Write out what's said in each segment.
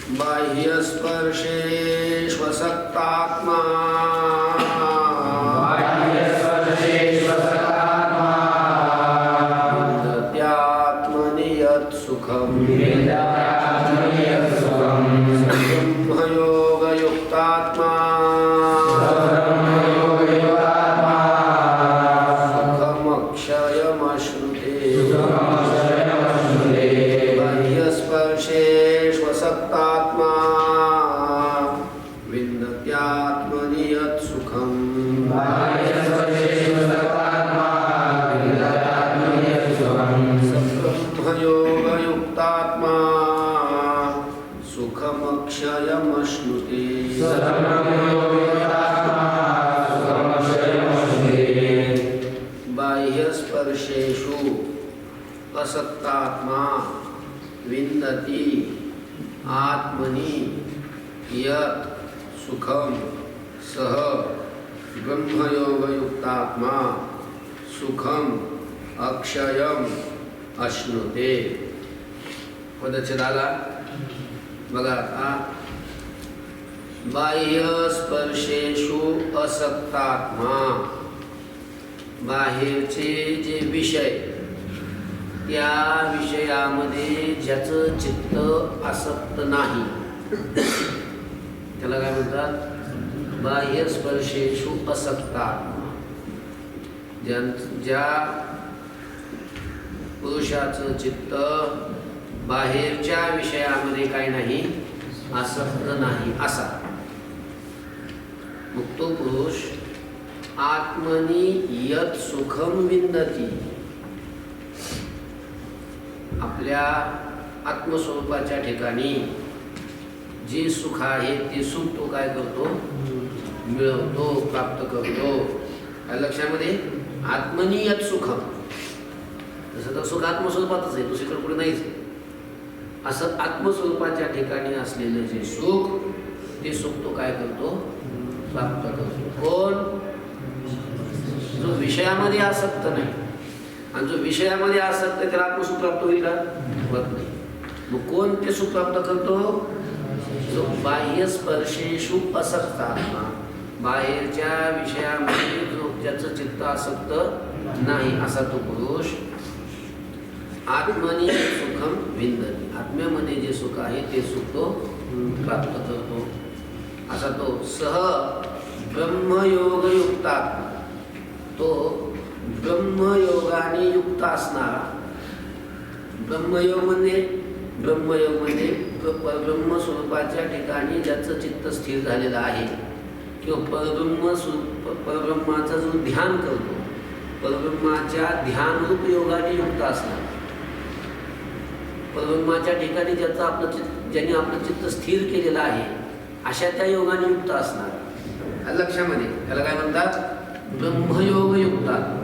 बाह्यस्पर्शेष्वसक्तात्मा विन्दत्यात्मनि यत् सुखम् ब्रह्मयोगयुक्तात्मा सुखमक्षयमश्नुते बाह्यस्पर्शेष्वसक्तात्मा विन्दत्यात्मनि यत् सुखम् ब्रह्मयोगयुक्तात्मा सुखमक्षयमश्नुते बाह्यस्पर्शेषु असक्तात्मा विन्दति आत्मनि यत् सुखम सह ब्रह्मयोगयुक्तात्मा सुखम अक्षयम अश्नुते. पदच्छेद आला बघा आता. बाह्यस्पर्शेषु असक्तात्मा बाहेरचे जे विषय त्या विषयामध्ये ज्याचं चित्त आसक्त नाही त्याला काय म्हणतात? बाह्यस्पर्शेषु असक्तात्मा. ज्या पुरुषाचं चित्त बाहेरच्या विषयामध्ये काही नाही, आसक्त नाही असा मग तो पुरुष आत्मनि यत् सुखम विन्दति आपल्या आत्मस्वरूपाच्या ठिकाणी जे सुख आहे ते सुख तो काय करतो? मिळवतो, प्राप्त करतो. काय लक्षामध्ये? आत्मनि यत् सुखम. तसं तर सुख आत्मस्वरूपातच आहे, दुसरीकडे कुठे नाहीच. असं आत्मस्वरूपाच्या ठिकाणी असलेलं जे सुख ते सुख तो काय करतो? प्राप्त करतो. कोण? जो विषयामध्ये आसक्त नाही. आणि जो विषयामध्ये आसक्त त्याला आत्मसुख प्राप्त होईल का? होत नाही. मग कोण ते सुख प्राप्त करतो? जो बाह्यस्पर्शेषु असक्तात्मा बाहेरच्या विषयामध्ये जो ज्याचं चित्त आसक्त नाही असा तो पुरुष आत्मनि सुखम विन्दति आत्म्यामध्ये जे सुख आहे ते सुख तो प्राप्त करतो. असा तो सह ब्रह्मयोगयुक्तात्मा तो ब्रह्मयोगाने युक्त असणारा. ब्रह्मयोग म्हणजे ब्रह्मस्वरूपाच्या ठिकाणी ज्याचं चित्त स्थिर झालेलं आहे किंवा परब्रह्माचं जो ध्यान करतो, परब्रह्माच्या ध्यानरूप योगाने युक्त असणार. परब्रह्माच्या ठिकाणी ज्याने आपलं चित्त स्थिर केलेलं आहे अशा त्या योगाने युक्त असणार. लक्षामध्ये त्याला काय म्हणतात? ब्रह्मयोगयुक्तात्मा.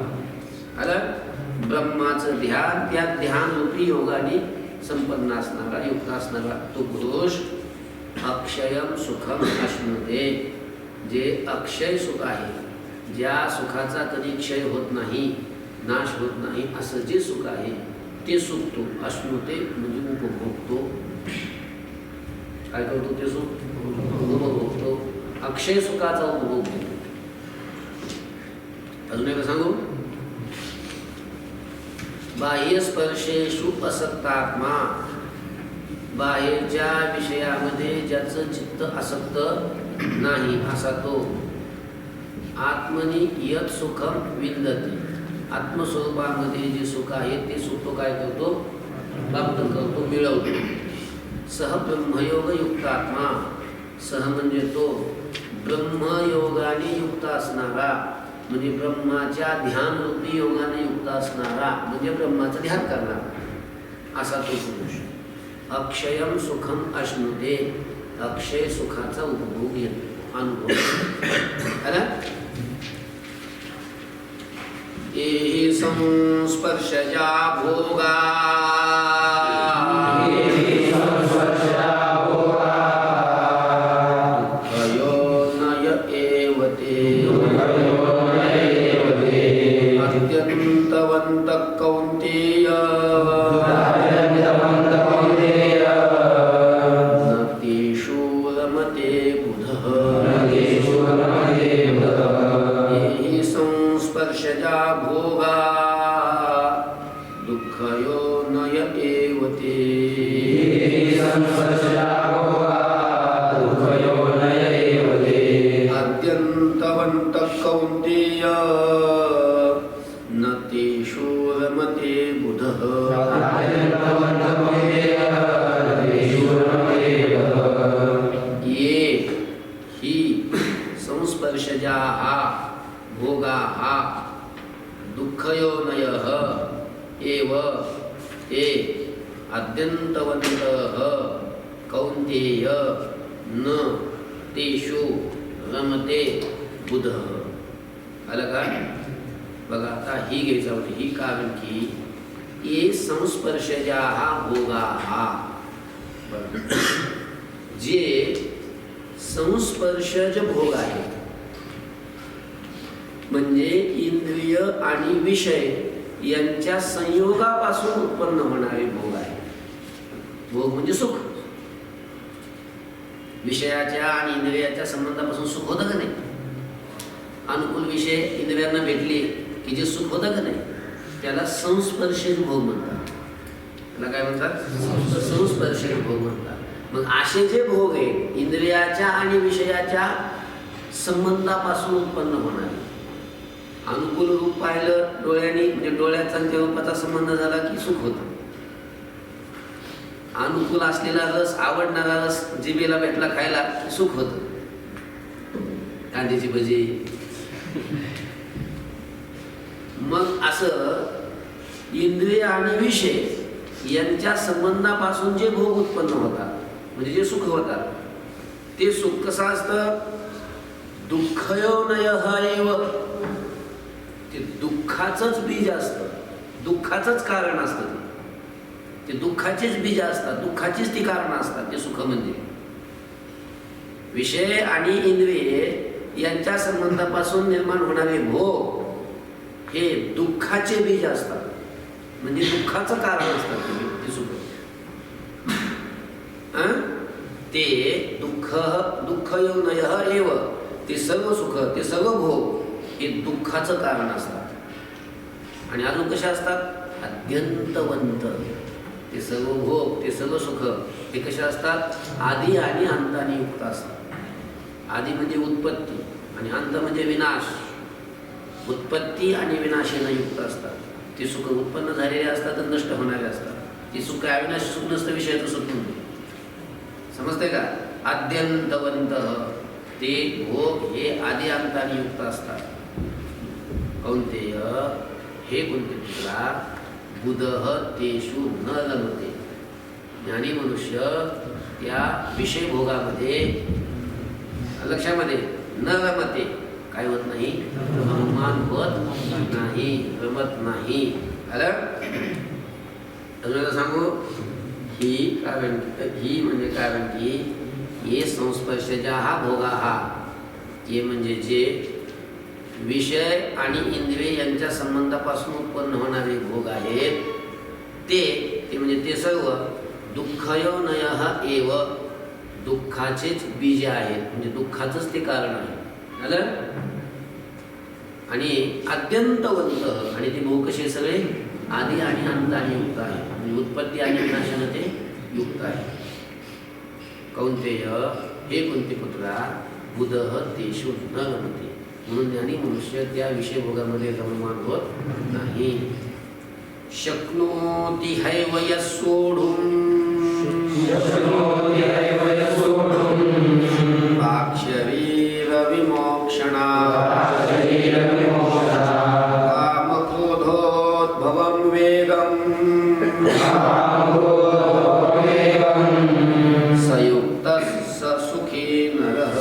ब्रह्माचं ध्यान त्या ध्यानरूपी योगाने संपन्न असणारा, युक्त असणारा तो पुरुष अक्षयम सुखम अश्नुते. जे अक्षय सुख आहे, ज्या सुखाचा कधी क्षय होत नाही, नाश होत नाही असं जे सुख आहे ते सुख तो अश्नुते म्हणजे उपभोगतो. काय करतो? ते सुख उपभोगतो. अक्षय सुखाचा उपभोग घेतो. अजून एक सांगू. बाह्यस्पर्शेषु असक्तात्मा बाहेरच्या विषयामध्ये ज्याचं चित्त आसक्त नाही असा तो आत्मनि यत् सुखम विन्दति आत्मस्वरूपामध्ये जे सुख आहे ते सुख तो काय करतो? प्राप्त करतो, मिळवतो. सह ब्रह्मयोगयुक्तात्मा सह म्हणजे तो ब्रह्मयोगाने युक्त असणारा म्हणजे ब्रह्माच्या ध्यानरूपी योगाने युक्त असणारा म्हणजे ब्रह्माचं ध्यान करणारा असा तो पुरुष अक्षयम सुखम अश्नुते अक्षय सुखाचा उपभोग घेतो, अनुभव. एहि संस्पर्शजा भोगा अत्यन्तवन्तः कौन्तेय नति अद्यन्तवन्तः कौन्तेय न तेषु रमते बुधः ये हि संस्पर्शजाः भोगाः दुःखयोनयः एव ते अद्यन्तवन्तः कौन्तेय न तेषु रमते बुधः. आलं का? बघा आता ही घ्यायचं होती ही, कारण की ये संस्पर्शजाः भोगाः, जे संस्पर्शज भोग आहेत म्हणजे इंद्रिय आणि विषय यांच्या संयोगापासून उत्पन्न होणारे भोग आहेत. भोग म्हणजे सुख. विषयाच्या आणि इंद्रियाच्या संबंधापासून सुख होतं का नाही? अनुकूल विषय इंद्रियांना भेटले की जे सुख होतं का नाही, त्याला संस्पर्शित भोग म्हणतात. त्याला काय म्हणतात? संस्पर्शित भोग म्हणतात. मग असे जे भोग आहेत इंद्रियाच्या आणि विषयाच्या संबंधापासून उत्पन्न होणारे, अनुकूल रूप पाहिलं डोळ्यांनी म्हणजे डोळ्याचा आणि रूपाचा संबंध झाला की सुख होतं. अनुकूल असलेला रस, आवडणारा रस जिभेला भेटला खायला सुख होतं. कांद्याची भजी. मग असं इंद्रिय आणि विषय यांच्या संबंधापासून जे भोग उत्पन्न होतात म्हणजे जे सुख होतात, ते सुख कसं असतं? दुःखयोनयः एव. ते दुःखाचंच बीज असतं, दुःखाचंच कारण असतं. ते दुःखाचेच बीज असतात, दुःखाचीच ती कारण असतात. ते सुख म्हणजे विषय आणि इंद्रिय यांच्या संबंधापासून निर्माण होणारे भोग हे दुःखाचे बीज असतात, म्हणजे दुःखाचं कारण असतात ते सुख. ते दुःखयोनयः एव. ते सर्व सुख, ते सर्व भोग हे दुःखाचं कारण असतात. आणि अजून कसे असतात? अद्यंतवंत. ते सर्व भोग, ते सर्व सुख हे कसे असतात? आदी आणि अंताने युक्त असतात. आदी म्हणजे उत्पत्ती आणि अंत म्हणजे विनाश. उत्पत्ती आणि विनाशाने युक्त असतात. ते सुख उत्पन्न झालेले असतात आणि नष्ट होणारे असतात. ते सुख अविनाशी सुख नसतं, विषयाचं सुख म्हणतो. समजते का? आद्यंतवंत. ते भोग हे आदी अंताने युक्त असतात. कौन्तेय हे कोणते पुत्रा, बुधः तेषु न रमते. ज्ञानी मनुष्य त्या विषय भोगामध्ये, लक्षामध्ये, न रमते. काय होत नाही? रममान होत नाही, रमत नाही. आलं? अजून सांगू, ही कारण, ही म्हणजे कारण की ये संस्पर्शजा हा भोगा हा, ये म्हणजे जे विषय आणि इंद्रिय यांच्या संबंधापासून उत्पन्न होणारे भोग आहेत, ते म्हणजे ते सर्व दुःखयोनयः एव. दुःखाचेच बीज आहेत, म्हणजे दुःखाचंच ते कारण आहे. आलं? आणि अद्यंतवंत. आणि ते भोग कसे सगळे आदी आणि अंताने युक्त आहे, म्हणजे उत्पत्ती आणि विनाशाने ते युक्त आहे. कौन्तेय हे कुंती पुत्रा, बुधः तेषु न रमते. म्हणून ज्ञानी मनुष्य त्या विषय भोगामध्ये रममान होत नाही. शक्नोति हैव यः सोढुम् वाक्शरीरविमोक्षणात् कामक्रोधोद्भवं वेगम् स युक्तः स सुखी नरः.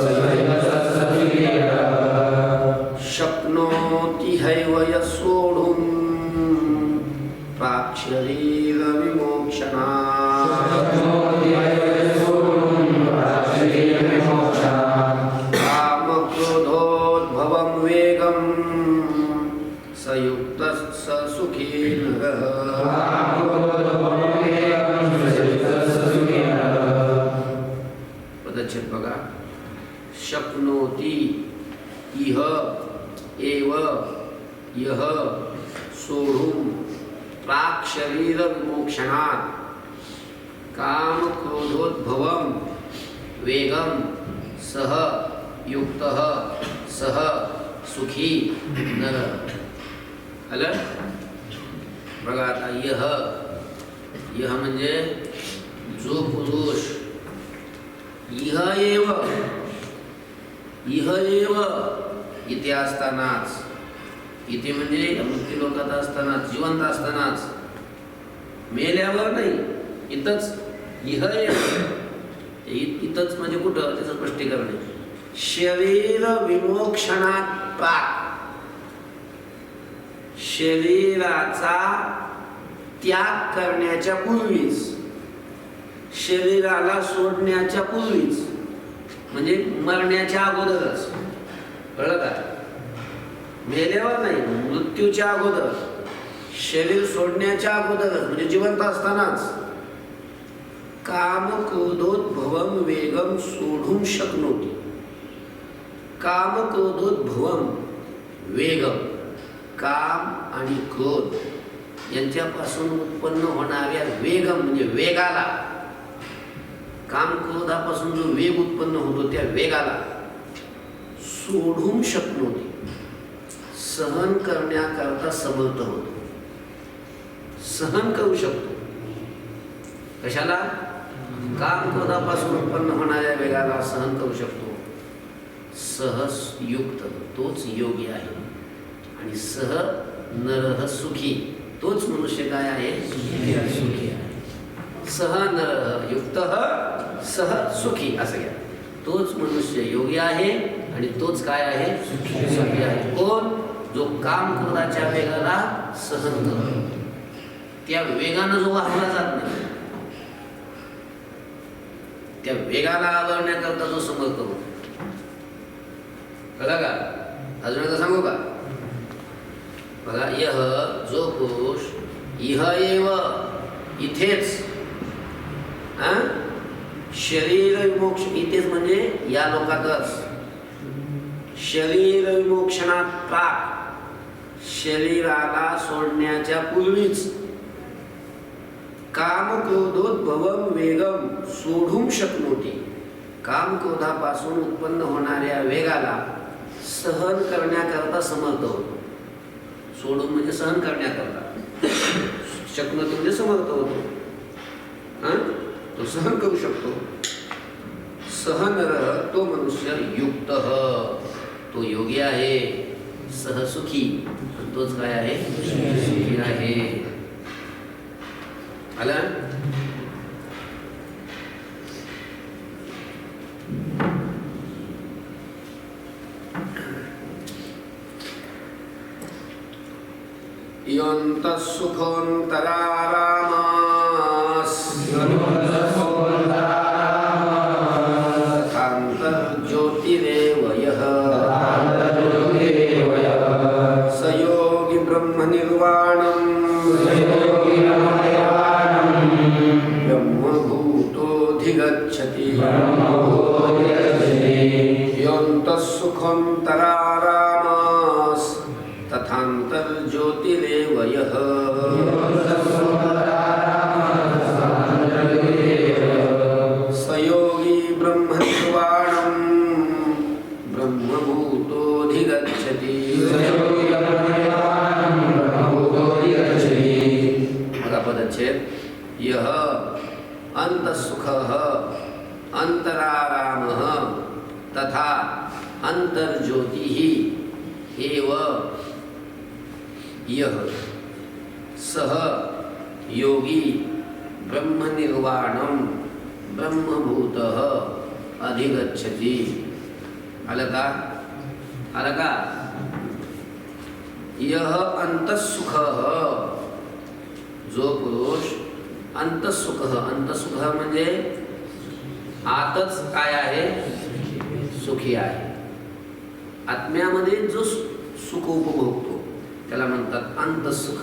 शक्नोति हैव यः सोढुम् प्राक्शरीरविमोक्षणात् कामक्रोधोद्भवं वेगम् स युक्तः स सुखी नरः. पदच्छेद बघा. शक्नोति इह एव यह सोढुम् प्राक्शरीर विमोक्षणात् काम क्रोधोद्भवम वेगम सह युक्तः सह सुखी नर. आलं बघा आता. यह म्हणजे जो पुरुष इह एव इथे असतानाच, इथे म्हणजे मृत्यू लोकात असतानाच, जिवंत असतानाच, मेल्यावर नाही, इथंच. इह इथंच म्हणजे कुठं, त्याचं स्पष्टीकरण आहे. शरीर विमोक्षणात प्राक, शरीराचा त्याग करण्याच्या पूर्वीच, शरीराला सोडण्याच्या पूर्वीच, म्हणजे मरण्याच्या अगोदरच. कळलं का? मेल्यावर नाही, मृत्यूच्या अगोदर, शरीर सोडण्याच्या अगोदरच, म्हणजे जिवंत असतानाच. काम क्रोधोद्भवम वेगम सोडून शकनोती. काम क्रोधोद्भवम वेगम, काम आणि क्रोध यांच्यापासून उत्पन्न होणाऱ्या वेगम म्हणजे वेगाला, काम क्रोधापासून जो वेग उत्पन्न होतो त्या वेगाला सोडून शकनोती, सहन करण्याकरता समर्थ होतो. सहन करू शकतो. कशाला? काम क्रोधापासून उत्पन्न होणाऱ्या वेगाला सहन करू शकतो. सहस युक्त, तोच योगी आहे. आणि सह नरह सुखी, तोच मनुष्य काय आहे? सुखी आहे. सह नरह युक्तः सह सुखी, असं घ्या. तोच मनुष्य योगी आहे आणि तोच काय आहे? सुखी आहे. कोण? जो काम क्रोधाच्या वेगाला सहन करतो, त्या वेगानं जो वाहला जात नाही, त्या वेगाला आवरण्याकरता जो समर्थ होतो. कळलं का? अजून एकदा सांगू का? बघा, यह जो पुरुष इह एव इथेच, शरीर विमोक्ष, इथेच म्हणजे या लोकातच, शरीर विमोक्षणात प्राक, शरीराला सोडण्याच्या पूर्वीच, काम क्रोधोद्भवम वेगम सोडून शकनोती, काम क्रोधापासून उत्पन्न होणाऱ्या वेगाला सहन करण्याकरता समर्थ होतो. सोडून म्हणजे सहन करण्याकरता, शकनोती म्हणजे समर्थ होतो. तो सहन करू शकतो. सहनर, तो मनुष्य युक्त, तो योगी आहे. सहसुखी, तोच काय आहे? सुखी आहे. आलं? योऽन्तः सुखोऽन्तरारामास् तथान्तर्ज्योतिरेव यः स योगी ब्रह्मनिर्वाणम् ब्रह्मभूतोऽधिगच्छति. योऽन्तः सुखोऽन्तरारामास् तथान्तर्ज्योतिरेव यः स योगी ब्रह्मनिर्वाणम् ब्रह्मभूतोऽधिगच्छति. पदच्छेद. यः अंतःसुखः अंतरारामः तथा अंतर्ज्योतिः एव यः सः योगी ब्रह्मनिर्वाणं ब्रह्मभूतः अधिगच्छति. आलं का? यह अंतःसुखः, जो पुरुष अंतःसुखः, अंतःसुखः म्हणजे आतच काय आहे? सुखी आहे. आत्म्यामध्ये जो सुख उपभोगतो त्याला म्हणतात अंतःसुख.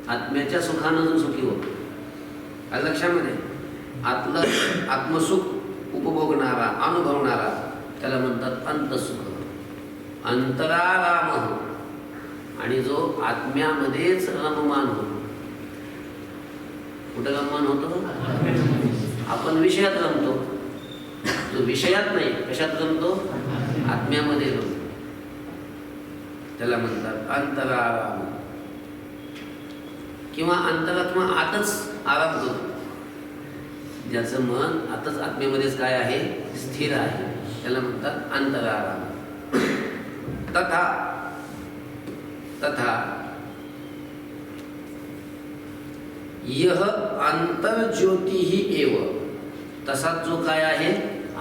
आत्म्याच्या सुखानं जो सुखी होतो, लक्षामध्ये आतलं आत्मसुख उपभोगणारा, अनुभवणारा त्याला म्हणतात अंतःसुख. अंतराराम, आणि जो आत्म्यामध्येच रममान होतो कुठं गमन होतं? आपण विषयात रमतो. तो विषयात नाही, कशात रमतो? आत्म्यामध्ये रमतो. त्याला म्हणतात अंतराराम किंवा अंतरात्मा आतच आराम करतो. ज्याचं मन आतच आत्म्यामध्येच काय आहे? स्थिर आहे. त्याला म्हणतात अंतराराम. तथा तथा यह अंतर्ज्योती ही एव, तसाच जो काय आहे?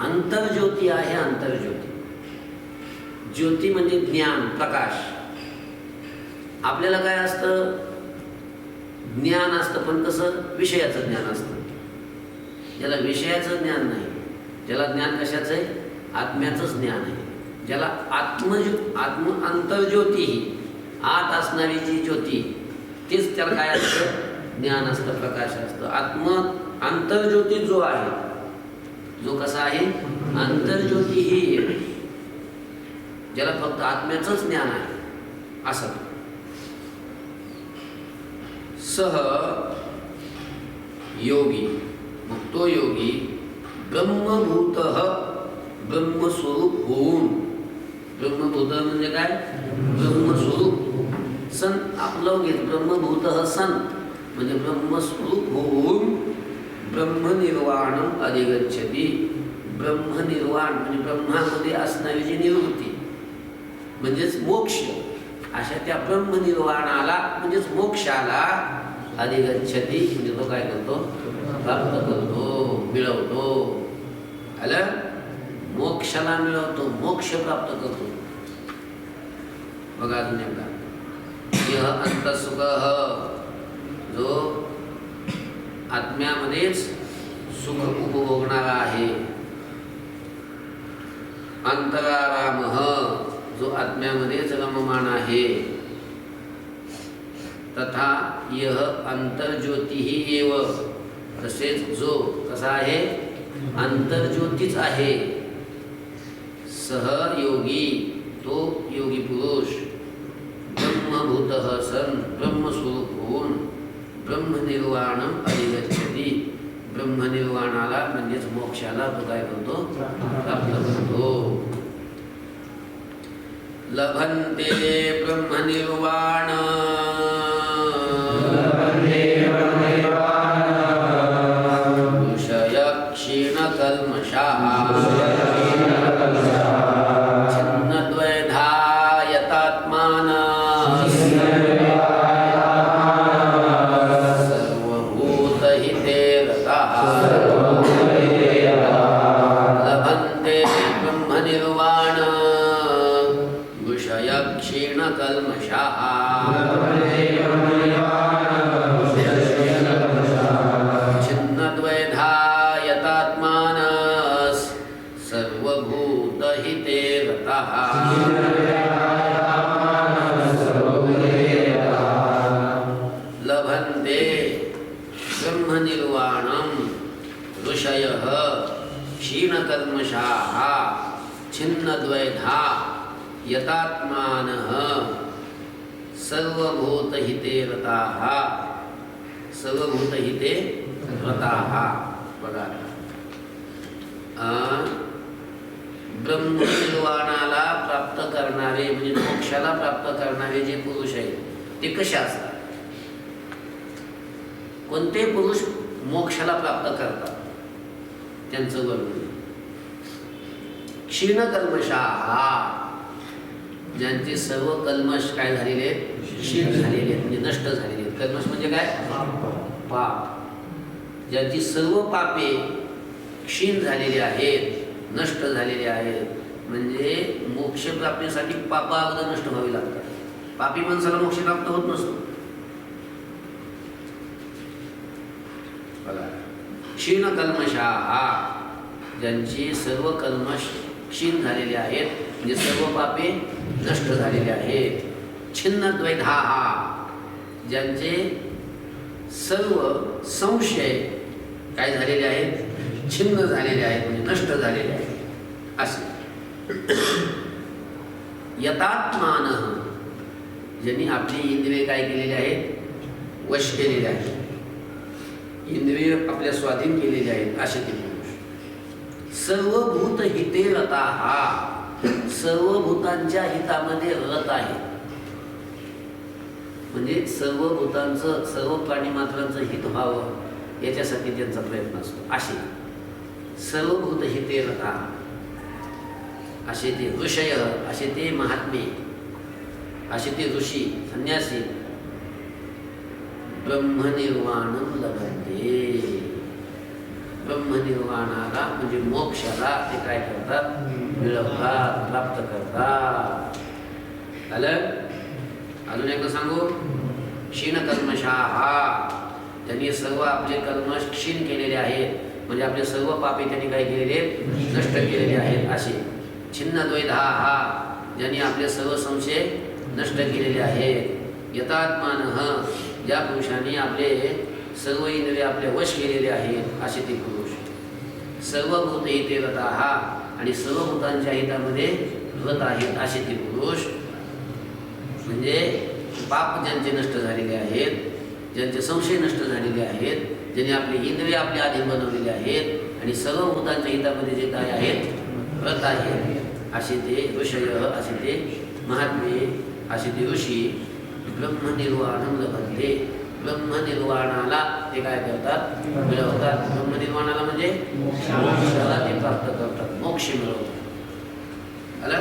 अंतर्ज्योती आहे. अंतर्ज्योती, ज्योती म्हणजे ज्ञान, प्रकाश. आपल्याला काय असतं? ज्ञान असतं, पण कसं? विषयाचं ज्ञान असतं. ज्याला विषयाचं ज्ञान नाही, ज्याला ज्ञान कशाचं आहे? आत्म्याचंच ज्ञान आहे. ज्याला आत्म अंतर्ज्योती ही आत असणारी जी ज्योती, तीच त्याला काय असतं? ज्ञान असतं, प्रकाश असतं. अंतर्ज्योती जो आहे, जो कसा आहे? अंतर्ज्योती ही ज्याला फक्त आत्म्याचंच ज्ञान आहे असं. सह योगी, मग तो योगी ब्रह्मभूत, ब्रह्मस्वरूप होऊन, ब्रह्मभूत म्हणजे काय? ब्रह्मस्वरूप. सन आपलं घेत ब्रह्मभूत सन म्हणजे ब्रह्मस्वरूप होऊन ब्रह्मनिर्वाणम अधिगच्छति. ब्रह्मनिर्वाण म्हणजे ब्रह्मामध्ये असणारी जी निवृत्ती म्हणजेच मोक्ष, अशा त्या ब्रह्मनिर्वाणाला म्हणजेच मोक्षाला अधिगच्छति म्हणजे तो काय करतो? प्राप्त करतो, मिळवतो. आलं? मोक्षाला मिळवतो, मोक्ष प्राप्त करतो. बघा अजून एकदा. यह अंतसुख, जो आत्म्यामध्येच सुख उपभोगणारा आहे. अंतराराम, जो आत्म्यामध्येच रममाण आहे. तथा यह अंतर्ज्योती ही एव, तसेच जो कसा आहे? अंतर्ज्योतीच आहे. सह योगी, तो योगी पुरुष ब्रह्मभूत सन ब्रह्मस्वरूप होऊन ब्रह्मनिर्वाणम अधिगच्छति. ब्रह्मनिर्वाणाला म्हणजेच मोक्षाला तो काय करतो? प्राप्त करतो. लभन्ते ब्रह्मनिर्वाण विषय क्षीणकल्मषाः छिन्नद्वैधा यतात्मानः सर्वभूतहिते रताः. लभन्ते ब्रह्मनिर्वाण विषय क्षीणकल्मषाः छिन्नद्वैधा यतात्मानः सर्वभूतहिते रताः. लभन्ते ब्रह्मनिर्वाणं ऋषयः क्षीणकल्मषाः छिन्नद्वैधा यतात्मानः सर्वभूतहिते रताः. सर्वभूतहिते रताः. बघा, ब्रह्मनिर्वाणाला प्राप्त करणारे म्हणजे मोक्षाला प्राप्त करणारे जे पुरुष आहेत ते कसे असतात? कोणते पुरुष मोक्षाला प्राप्त करतात त्यांचं वर्णन. क्षीणकल्मषाः, ज्यांचे सर्व कल्मश काय झालेले आहेत? क्षीण झालेले आहेत म्हणजे नष्ट झालेले आहेत. कल्मश म्हणजे काय? पाप. ज्यांची सर्व पापे क्षीण झालेली आहेत, नष्ट झालेले आहेत. म्हणजे मोक्ष प्राप्तीसाठी पापा अगोदर नष्ट व्हावी लागतात. पापी माणसाला मोक्ष प्राप्त होत नसतो. बघा, क्षीणकल्मषाः, ज्यांची सर्व कल्मश क्षीण झालेले आहेत म्हणजे सर्व पापे नष्ट झालेले आहेत. छिन्नद्वैधाः, ज्यांचे सर्व संशय काय झालेले आहेत? छिन्न झालेले आहेत म्हणजे नष्ट झालेले आहेत असे. यतात्मानः, ज्यांनी आपली इंद्रिये काय केलेली आहेत? वश केलेले आहेत. इंद्रिय आपल्या स्वाधीन केलेले आहेत असे ते पुरुष. सर्वभूत हिते रता हा, सर्व भूतांच्या हितामध्ये रत आहे. म्हणजे सर्व भूतांचं, सर्व प्राणी मात्रांचं हित व्हावं याच्यासाठी त्यांचा प्रयत्न असतो. असे सर्वभूत हिते रता, असे ते ऋषय, असे ते महात्मे, असे ते ऋषी संन्यासी ब्रह्मनिर्वाणं लभन्ते. ब्रह्मनिर्वाणाला म्हणजे मोक्षाला ते काय करतात? मिळवतात, प्राप्त करतात. आलं? अजून एकदा सांगू. क्षीण कर्मशाहा, त्यांनी सर्व आपले कर्म क्षीण केलेले आहेत, म्हणजे आपले सर्व पापे त्यांनी काय केलेले? नष्ट केलेले आहेत. असे छिन्न द्वैधा हा, ज्यांनी आपले सर्व संशय नष्ट केलेले आहेत. यतात्मान, ज्या पुरुषांनी आपले सर्व इंद्रिय आपले वश केलेले आहेत असे ते पुरुष. सर्वभूत हिते रता हा, आणि सर्व भूतांच्या हितामध्ये रत आहेत असे ते पुरुष. म्हणजे पाप ज्यांचे नष्ट झालेले आहेत, ज्यांचे संशय नष्ट झालेले आहेत, ज्यांनी आपले इंद्रिय आपल्या अधीन बनवलेले आहेत आणि सर्व भूतांच्या हितामध्ये जे काय आहेत रत आहेत असे ते ऋषय, असे ते महात्मे, असे ते ऋषी ब्रह्मनिर्वाणं लभन्ते. ब्रह्मनिर्वाणाला ते काय करतात? मिळवतात. ब्रह्मनिर्वाणाला म्हणजे मोक्षाला ते प्राप्त करतात, मोक्ष मिळवतात. आलं?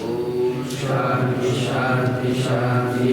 ओम शांती शांती शांती.